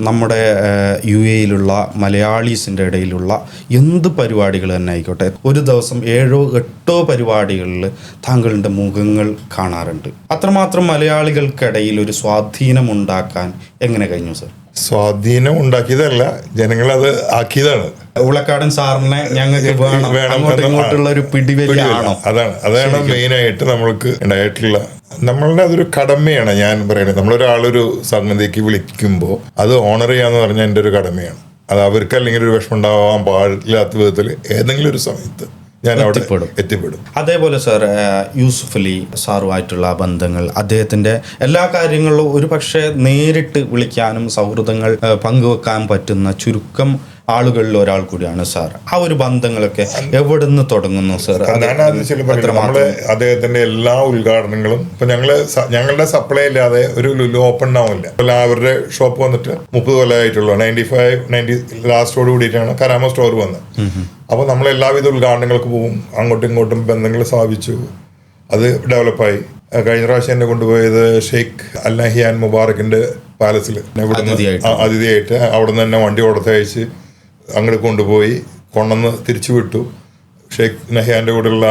നമ്മുടെ UAE-യിലുള്ള മലയാളീസിൻ്റെ ഇടയിലുള്ള എന്ത് പരിപാടികൾ തന്നെ ആയിക്കോട്ടെ, ഒരു ദിവസം 7-8 പരിപാടികളിൽ താങ്കളുടെ മുഖങ്ങൾ കാണാറുണ്ട്. അത്രമാത്രം മലയാളികൾക്കിടയിൽ ഒരു സ്വാധീനമുണ്ടാക്കാൻ എങ്ങനെ കഴിഞ്ഞു സർ? സ്വാധീനം ഉണ്ടാക്കിയതല്ല, ജനങ്ങളത് ആക്കിയതാണ്. ഉളക്കാടൻ സാറിനെ ഞങ്ങൾക്ക് ഇങ്ങോട്ടുള്ള ഒരു പിടിവലിയാണോ? അതാണ് മെയിനായിട്ട് നമ്മൾക്ക് ഉണ്ടായിട്ടുള്ള, നമ്മളുടെ അതൊരു കടമയാണ്. ഞാൻ പറയുന്നത്, നമ്മളൊരാളൊരു സംഗതിക്ക് വിളിക്കുമ്പോൾ അത് ഓണർ ചെയ്യാന്ന് പറഞ്ഞാൽ എൻ്റെ ഒരു കടമയാണ്. അത് അവർക്ക് അല്ലെങ്കിൽ ഒരു വിഷമം ഉണ്ടാവാൻ പാടില്ലാത്ത വിധത്തിൽ ഏതെങ്കിലും ഒരു സമയത്ത് ഞാൻ അവിടെ എത്തിപ്പെടും. അതേപോലെ സാർ, യൂസുഫ് അലി സാറുമായിട്ടുള്ള ബന്ധങ്ങൾ, അദ്ദേഹത്തിൻ്റെ എല്ലാ കാര്യങ്ങളിലും ഒരു പക്ഷേ നേരിട്ട് വിളിക്കാനും സൗഹൃദങ്ങൾ പങ്കുവെക്കാൻ പറ്റുന്ന ചുരുക്കം ആളുകളിൽ ഒരാൾ കൂടിയാണ് സാർ. ആ ഒരു ബന്ധങ്ങളൊക്കെ എവിടെ നിന്ന് തുടങ്ങുന്നു സാർ? നമ്മള് അദ്ദേഹത്തിന്റെ എല്ലാ ഉദ്ഘാടനങ്ങളും ഇപ്പൊ ഞങ്ങളുടെ സപ്ലൈ ഇല്ലാതെ ഒരു ലുലു ഓപ്പൺ ആവില്ല. അവരുടെ ഷോപ്പ് വന്നിട്ട് 30 കൊല്ലമായിട്ടുള്ളൂ. 95-90 ലാസ്റ്റോട് കൂടിയിട്ടാണ് കരാമ സ്റ്റോർ വന്നത്. അപ്പോൾ നമ്മൾ എല്ലാവിധ ഉദ്ഘാടനങ്ങൾക്ക് പോകും, അങ്ങോട്ടും ഇങ്ങോട്ടും ബന്ധങ്ങൾ സ്ഥാപിച്ചു, അത് ഡെവലപ്പായി. കഴിഞ്ഞ പ്രാവശ്യം എന്നെ കൊണ്ടുപോയത് ഷെയ്ഖ് അൽ നഹിയാൻ മുബാറക്കിന്റെ പാലസിൽ അതിഥിയായിട്ട് അവിടെ നിന്ന് തന്നെ വണ്ടി കൊടുത്തയച്ച് അങ്ങോട്ട് കൊണ്ടുപോയി കൊണ്ടുവന്ന് തിരിച്ചു വിട്ടു. ഷെയ്ഖ് നഹിയാൻ്റെ കൂടെയുള്ള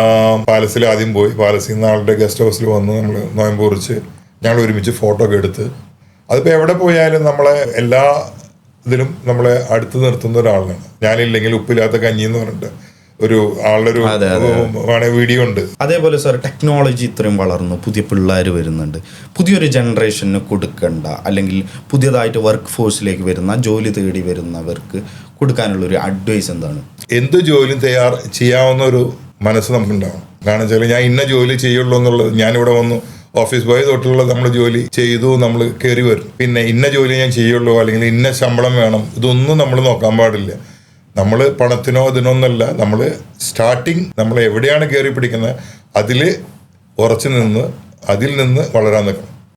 പാലസിൽ ആദ്യം പോയി, പാലസിൽ നിന്ന് ആളുടെ ഗസ്റ്റ് ഹൗസിൽ വന്ന് നമ്മൾ നോയമ്പ് കുറിച്ച് ഞങ്ങൾ ഒരുമിച്ച് ഫോട്ടോ ഒക്കെ എടുത്ത്, അതിപ്പോൾ എവിടെ പോയാലും നമ്മളെ എല്ലാ ഇതിലും നമ്മളെ അടുത്ത് നിർത്തുന്ന ഒരാളാണ്. ഞാനില്ലെങ്കിൽ ഉപ്പില്ലാത്ത കഞ്ഞി എന്ന് പറഞ്ഞിട്ട് ഒരു ആളുടെ വീഡിയോ ഉണ്ട്. അതേപോലെ സാർ, ടെക്നോളജി ഇത്രയും വളർന്നു, പുതിയ പിള്ളേർ വരുന്നുണ്ട്. പുതിയൊരു ജനറേഷന് കൊടുക്കേണ്ട, അല്ലെങ്കിൽ പുതിയതായിട്ട് വർക്ക് ഫോഴ്സിലേക്ക് വരുന്ന, ജോലി തേടി വരുന്നവർക്ക് കൊടുക്കാനുള്ളൊരു അഡ്വൈസ് എന്താണ്? എന്ത് ജോലിയും ചെയ്യാവുന്ന ഒരു മനസ്സ് നമുക്കുണ്ടാവും. കാരണം വെച്ചാൽ ഞാൻ ഇന്ന ജോലി ചെയ്യുള്ളൂ എന്നുള്ളത്, ഞാനിവിടെ വന്നു ഓഫീസ് ബോയ് തൊട്ടുള്ള നമ്മൾ ജോലി ചെയ്തു, നമ്മൾ കയറി വരും. പിന്നെ ഇന്ന ജോലി ഞാൻ ചെയ്യുള്ളൂ അല്ലെങ്കിൽ ഇന്ന ശമ്പളം വേണം, ഇതൊന്നും നമ്മൾ നോക്കാൻ പാടില്ല. നമ്മൾ പണത്തിനോ ഇതിനൊന്നല്ല, നമ്മൾ സ്റ്റാർട്ടിങ് നമ്മൾ എവിടെയാണ് കയറി പിടിക്കുന്നത് അതിൽ ഉറച്ചു നിന്ന് അതിൽ നിന്ന് വളരാൻ നിൽക്കണം.